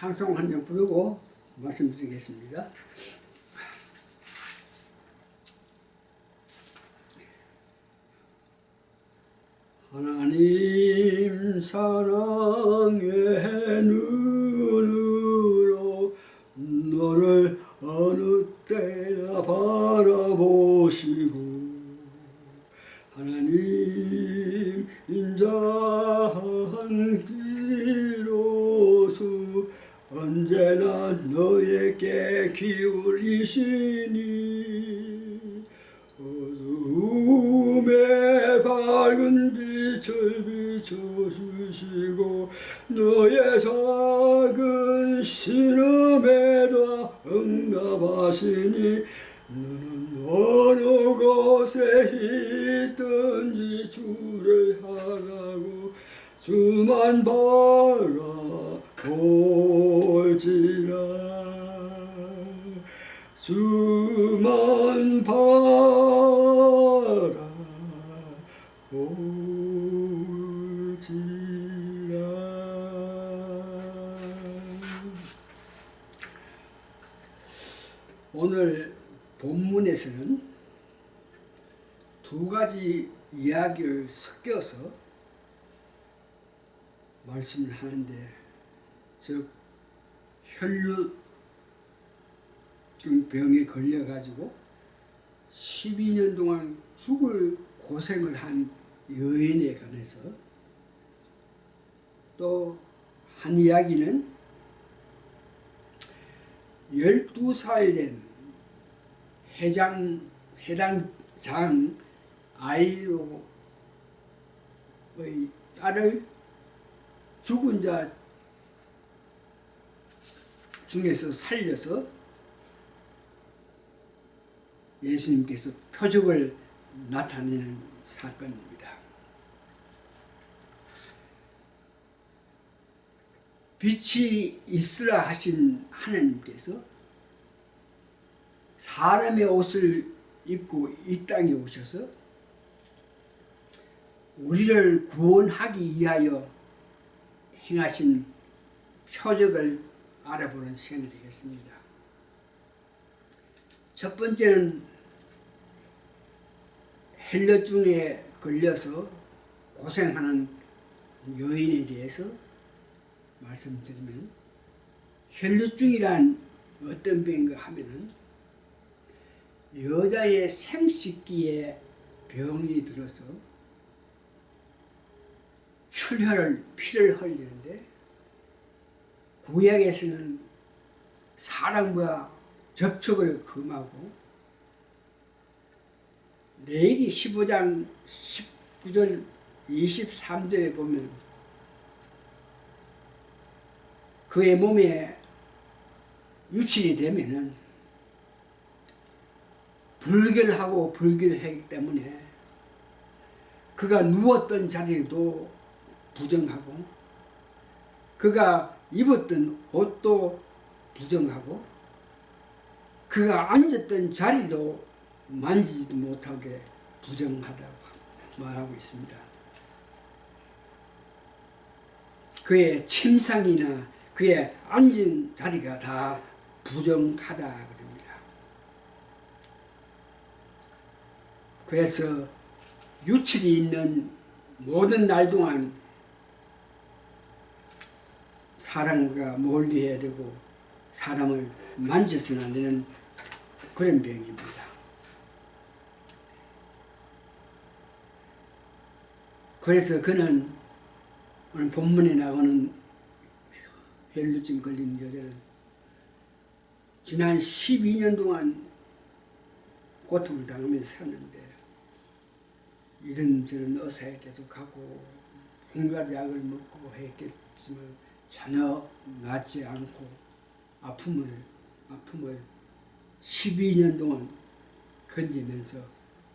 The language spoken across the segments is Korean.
찬송 한 장 부르고 말씀드리겠습니다. 하나님 사랑의 눈으로 너를 어느 때나 바라보시고 하나님 인자한 귀로서 언제나 너에게 기울이시니 어두움에 밝은 빛을 비춰주시고 너의 작은 신음에도 응답하시니 너는 어느 곳에 있든지 주를 향하고 주만 바라볼지라 주만 바라볼지라. 오늘 본문에서는 두 가지 이야기를 섞여서 말씀을 하는데, 즉 혈루증 병에 걸려가지고 12년 동안 죽을 고생을 한 여인에 관해서, 또 한 이야기는 12살 된 해당장 아이로의 딸을 죽은 자 중에서 살려서 예수님께서 표적을 나타내는 사건입니다. 빛이 있으라 하신 하나님께서 사람의 옷을 입고 이 땅에 오셔서 우리를 구원하기 위하여 행하신 표적을 알아보는 시간이 되겠습니다. 첫 번째는 헬루증에 걸려서 고생하는 여인에 대해서 말씀드리면, 헬루증이란 어떤 병인가 하면은 여자의 생식기에 병이 들어서 피를 흘리는데, 구약에서는 사람과 접촉을 금하고, 레위기 15장 19절 23절에 보면 그의 몸에 유출이 되면은 불결하고 불결하기 때문에 그가 누웠던 자리도 부정하고, 그가 입었던 옷도 부정하고, 그가 앉았던 자리도 만지지도 못하게 부정하다고 말하고 있습니다. 그의 침상이나 그의 앉은 자리가 다 부정하다 그럽니다. 그래서 유출이 있는 모든 날 동안 사람과 멀리해야 되고 사람을 만져서는 안 되는 그런 병입니다. 그래서 그는 오늘 본문에 나오는 혈루증 걸린 여자는 지난 12년 동안 고통을 당하면서 샀는데, 이런저런 의사에게도 가고 온갖 약을 먹고 했겠지만 전혀 낫지 않고 아픔을 12년 동안 견디면서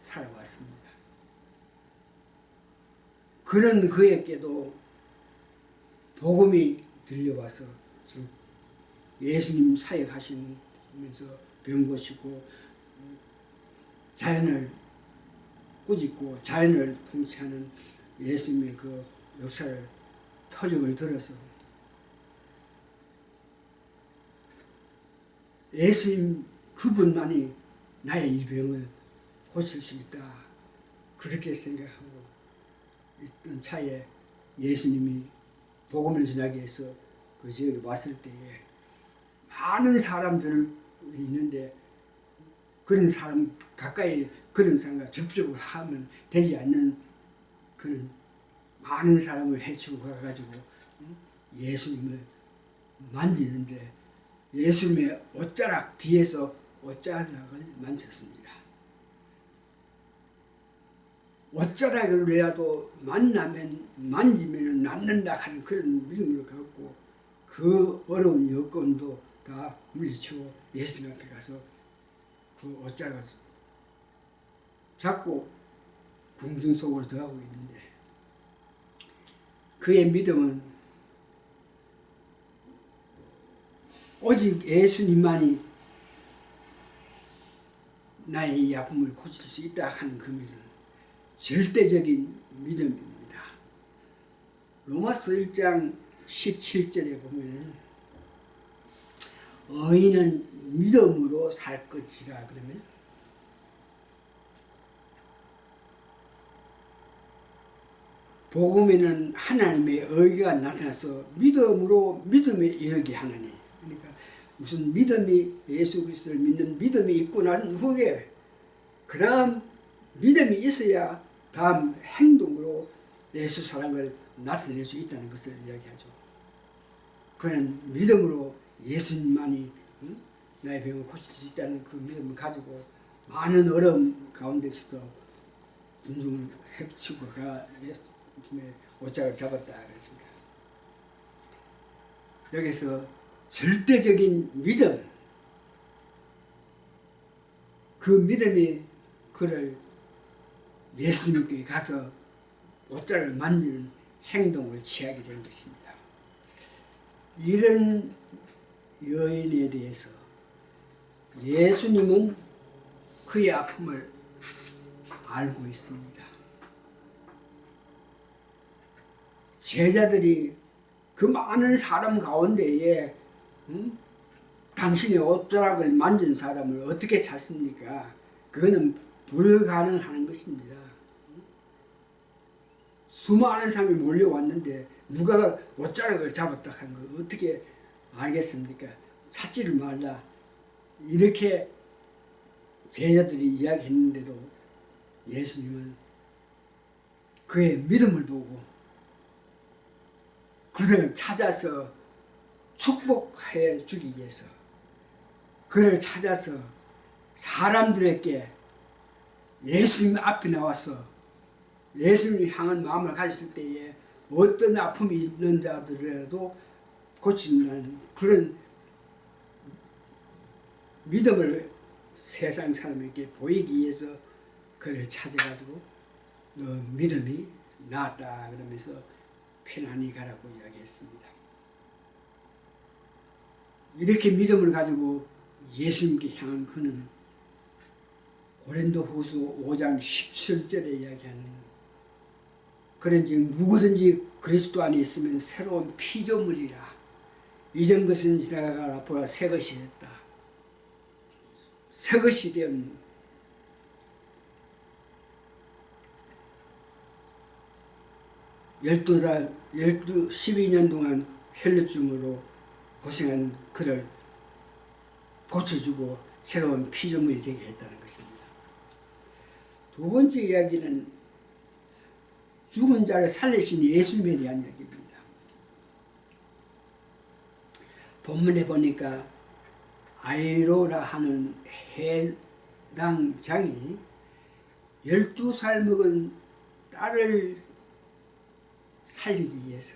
살아왔습니다. 그런 그에게도 복음이 들려와서, 즉 예수님 사역하시면서 병 고치고 자연을 꾸짖고 자연을 통치하는 예수님의 그 역사를 표적을 들어서 예수님 그분만이 나의 이 병을 고칠 수 있다. 그렇게 생각하고 있던 차에 예수님이 복음을 전하기 위해서 그 지역에 왔을 때에 많은 사람들이 있는데 그런 사람 가까이 그런 사람과 접촉을 하면 되지 않는 그런 많은 사람을 해치고 가가지고 예수님을 만지는데 예수님의 옷자락 뒤에서 옷자락을 만졌습니다. 옷자락이라도 만지면 낫는다 하는 그런 믿음을 갖고 그 어려운 여건도 다 물리치고 예수님 앞에 가서 그 옷자락을 잡고 궁중 속으로 들어가고 있는데 그의 믿음은 오직 예수님만이 나의 이 아픔을 고칠 수 있다 하는 그 믿음, 절대적인 믿음입니다. 로마서 1장 17절에 보면 의인은 믿음으로 살 것이라 그러면 복음에는 하나님의 의가 나타나서 믿음에 이르게 하나니, 그러니까 무슨 믿음이 예수 그리스도를 믿는 믿음이 있고 난 후에 그 다음 믿음이 있어야 다음 행동으로 예수 사랑을 나타낼 수 있다는 것을 이야기하죠. 그는 믿음으로 예수님만이 나의 병을 고칠 수 있다는 그 믿음을 가지고 많은 어려움 가운데서도 군중을 헤치고 예수님의 옷자락을 잡았다 그랬습니다. 여기서 절대적인 믿음, 그 믿음이 그를 예수님께 가서 옷자락을 만지는 행동을 취하게 된 것입니다. 이런 여인에 대해서 예수님은 그의 아픔을 알고 있습니다. 제자들이 그 많은 사람 가운데에 당신의 옷자락을 만진 사람을 어떻게 찾습니까? 그거는 불가능한 것입니다. 수많은 사람이 몰려왔는데 누가 옷자락을 잡았다 하는 걸 어떻게 알겠습니까? 찾지를 말라. 이렇게 제자들이 이야기했는데도 예수님은 그의 믿음을 보고 그를 찾아서 축복해 주기 위해서 그를 찾아서 사람들에게 예수님 앞에 나와서 예수님을 향한 마음을 가졌을 때에 어떤 아픔이 있는 자들이라도 고친다는 그런 믿음을 세상 사람에게 보이기 위해서 그를 찾아가지고 너 믿음이 나았다 그러면서 편안히 가라고 이야기했습니다. 이렇게 믿음을 가지고 예수님께 향한 그는 고린도후서 5장 17절에 이야기하는 그런즉 누구든지 그리스도 안에 있으면 새로운 피조물이라 이전 것은 지나가라 보라 새 것이 됐다. 새 것이 된 12년 동안 혈루증으로 고생한 그를 고쳐주고 새로운 피조물이 되게 했다는 것입니다. 두 번째 이야기는 죽은 자를 살리신 예수님에 대한 이야기입니다. 본문에 보니까 아이로라 하는 해당장이 12살 먹은 딸을 살리기 위해서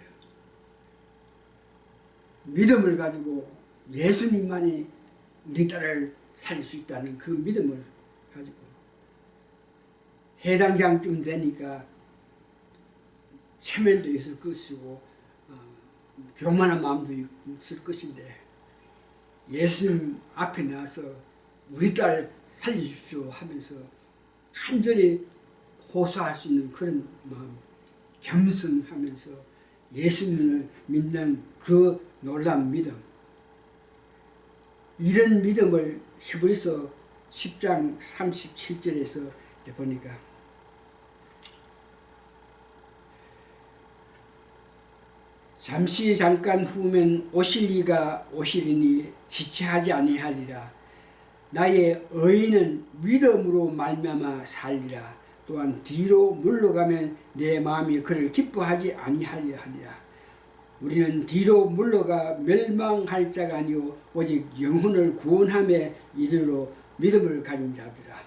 믿음을 가지고 예수님만이 우리 딸을 살릴 수 있다는 그 믿음을 가지고 해당장쯤 되니까 체면도 있을 것이고 교만한 마음도 있을 것인데 예수님 앞에 나와서 우리 딸 살려주십시오 하면서 간절히 호소할 수 있는 그런 마음, 겸손하면서 예수님을 믿는 그 놀라운 믿음, 이런 믿음을 히브리서 10장 37절에서 보니까 잠시 잠깐 후면 오실 이가 오시리니 지체하지 아니하리라. 나의 의인은 믿음으로 말미암아 살리라. 또한 뒤로 물러가면 내 마음이 그를 기뻐하지 아니하리라 하니라. 우리는 뒤로 물러가 멸망할 자가 아니오 오직 영혼을 구원함에 이르러 믿음을 가진 자들아.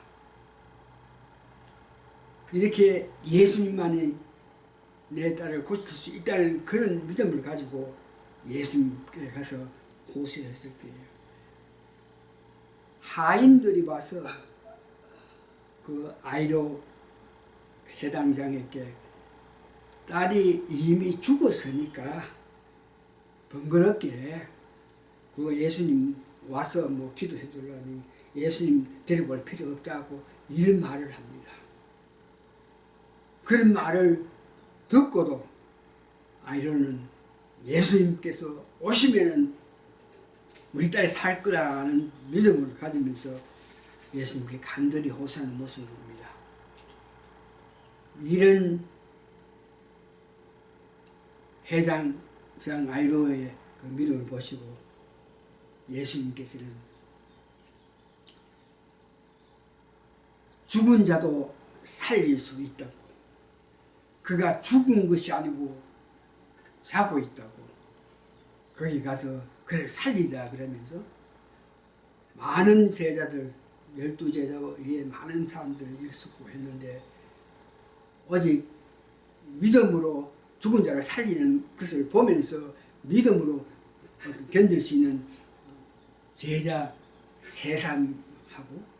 이렇게 예수님만이 내 딸을 고칠 수 있다는 그런 믿음을 가지고 예수님께 가서 호소했을 때예요. 하인들이 와서 그 아이로 해당장에게 딸이 이미 죽었으니까 번거롭게 그 예수님 와서 뭐 기도해 주려니 예수님 데리고 올 필요 없다고 이런 말을 합니다. 그런 말을 듣고도 아이로는 예수님께서 오시면은 우리 딸이 살 거라는 믿음을 가지면서 예수님께 간절히 호소하는 모습을 봅니다. 이런 해당 아이로의 그 믿음을 보시고 예수님께서는 죽은 자도 살릴 수 있다고, 그가 죽은 것이 아니고 자고 있다고, 거기 가서 그를 살리자 그러면서 많은 제자들 12제자 위에 많은 사람들을 일수고 했는데 오직 믿음으로 죽은 자를 살리는 것을 보면서 믿음으로 견딜 수 있는 제자 세 사람하고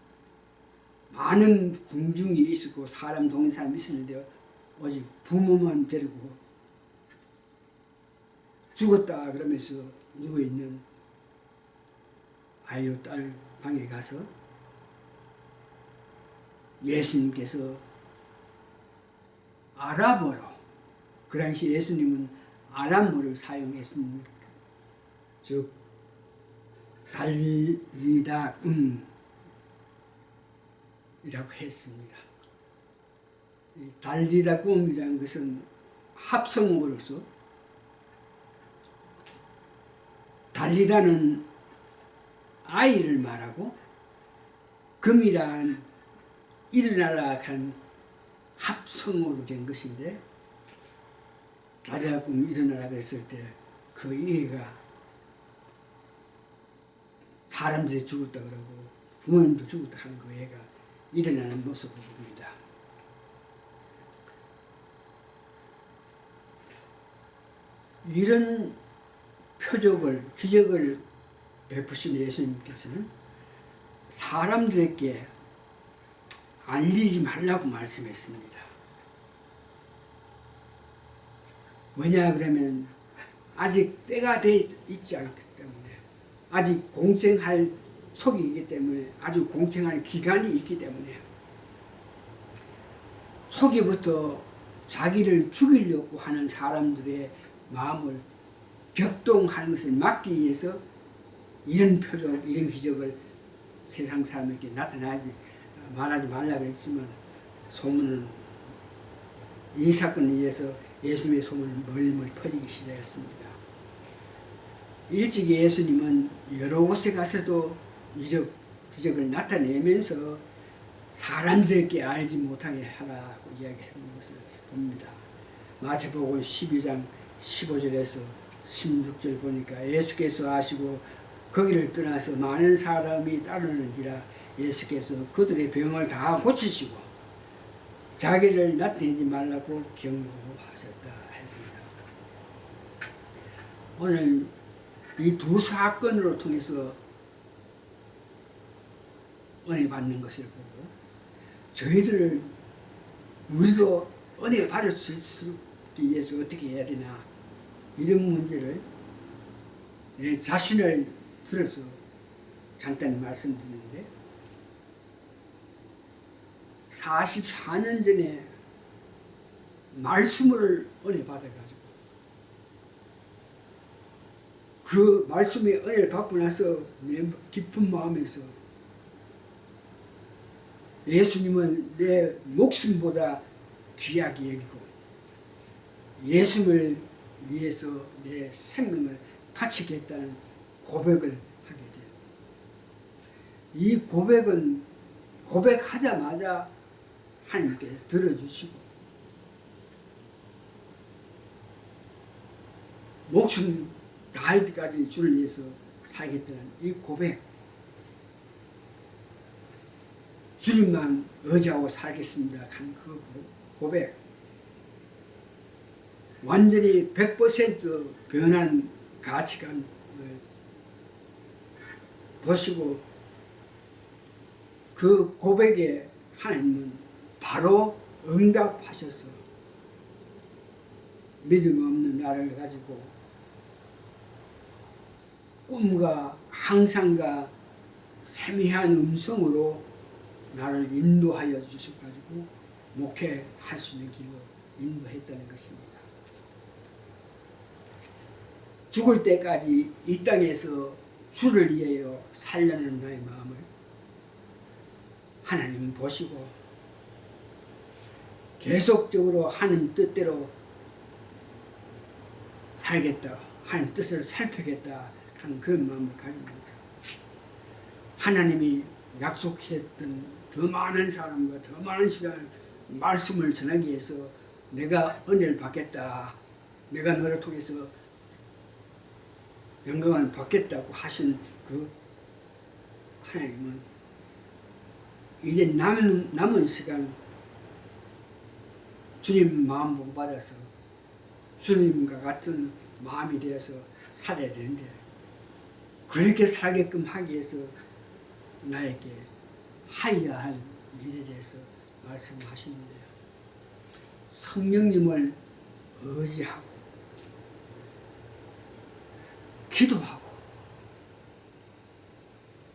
많은 궁중이 있었고 사람 동인 사람이 있었는데 오직 부모만 데리고 죽었다 그러면서 누워있는 아이로 딸 방에 가서 예수님께서 아랍어로, 그 당시 예수님은 아람어를 사용했습니다. 즉 달리다 이라고 했습니다. 달리다 꿈이라는 것은 합성어로서 달리다는 아이를 말하고 금이란 일어나라 한 합성어로 된 것인데 달리다 꿈 일어나라 그랬을 때 그 얘가 사람들이 죽었다 그러고 부모님도 죽었다 하는 그 애가 일어나는 모습을 봅니다. 이런 표적을, 기적을 베푸신 예수님께서는 사람들에게 알리지 말라고 말씀했습니다. 왜냐 그러면 아직 때가 돼 있지 않기 때문에, 아직 공생할 속이기 때문에, 아주 공생할 기간이 있기 때문에 초기부터 자기를 죽이려고 하는 사람들의 마음을 격동하는 것을 막기 위해서 이런 표적, 이런 기적을 세상 사람에게 말하지 말라 그랬지만 소문은 이 사건에 의해서 예수님의 소문은 멀리 퍼지기 시작했습니다. 일찍이 예수님은 여러 곳에 가서도 기적을 나타내면서 사람들에게 알지 못하게 하라고 이야기하는 것을 봅니다. 마태복음 12장 15절에서 16절 보니까 예수께서 아시고 거기를 떠나서 많은 사람이 따르는지라 예수께서 그들의 병을 다 고치시고 자기를 나타내지 말라고 경고하셨다 했습니다. 오늘 이 두 사건으로 통해서 은혜 받는 것을 보고 우리도 은혜 받을 수 있기 위해서 어떻게 해야 되나, 이런 문제를 내 자신을 들어서 간단히 말씀드리는데 44년 전에 말씀을 은혜 받아가지고 그 말씀의 은혜를 받고 나서 내 깊은 마음에서 예수님은 내 목숨보다 귀하게 여기고 예수님을 위해서 내 생명을 바치겠다는 고백을 하게 돼요. 이 고백은 고백하자마자 하나님께서 들어주시고 목숨 다할 때까지 주를 위해서 살겠다는 이 고백, 주님만 의지하고 살겠습니다 한 그 고백, 완전히 100% 변한 가치관을 보시고 그 고백에 하나님은 바로 응답하셔서 믿음 없는 나를 가지고 꿈과 항상과 세미한 음성으로 나를 인도하여 주셔가지고 목회할 수 있는 길로 인도했다는 것입니다. 죽을 때까지 이 땅에서 주를 위하여 살려는 나의 마음을 하나님 보시고 계속적으로 하나님 뜻대로 살겠다, 하나님 뜻을 살피겠다 하는 그런 마음을 가지면서 하나님이 약속했던 더 많은 사람과 더 많은 시간 말씀을 전하기 위해서 내가 은혜를 받겠다, 내가 너를 통해서 영광을 받겠다고 하신 그 하나님은 이제 남은 시간 주님 마음 보고 받아서 주님과 같은 마음이 되어서 살아야 되는데 그렇게 살게끔 하기 위해서 나에게 하여야 할 일에 대해서 말씀하시는데요. 성령님을 의지하고 기도하고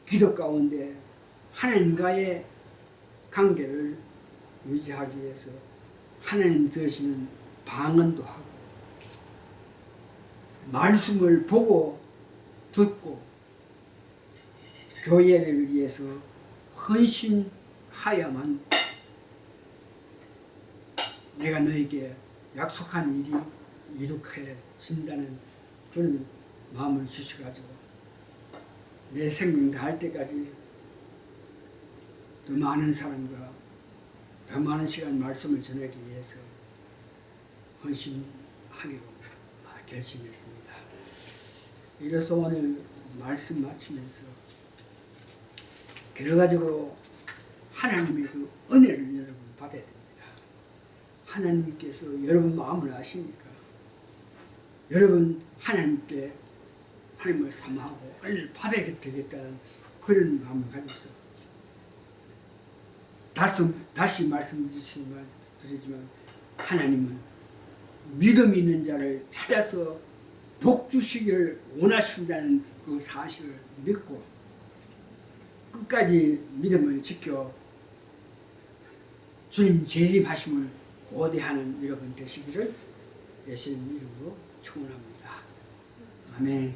기도 가운데 하나님과의 관계를 유지하기 위해서 하나님 들으시는 방언도 하고 말씀을 보고 듣고 교회를 위해서 헌신하야만 내가 너에게 약속한 일이 이룩해진다는 그런 마음을 주셔가지고 내 생명 다할 때까지 더 많은 사람과 더 많은 시간 말씀을 전하기 위해서 헌신하기로 결심했습니다. 이래서 오늘 말씀 마치면서 결과적으로 하나님의 그 은혜를 여러분 받아야 됩니다. 하나님께서 여러분 마음을 아시니까 여러분 하나님께 하나님을 사모하고 은혜를 받아야 되겠다는 그런 마음을 가지고 다시 말씀드리지만 하나님은 믿음 있는 자를 찾아서 복 주시기를 원하신다는 그 사실을 믿고 끝까지 믿음을 지켜 주님 재림하심을 고대하는 여러분 되시기를 예수님 이름으로 축원합니다. 아멘.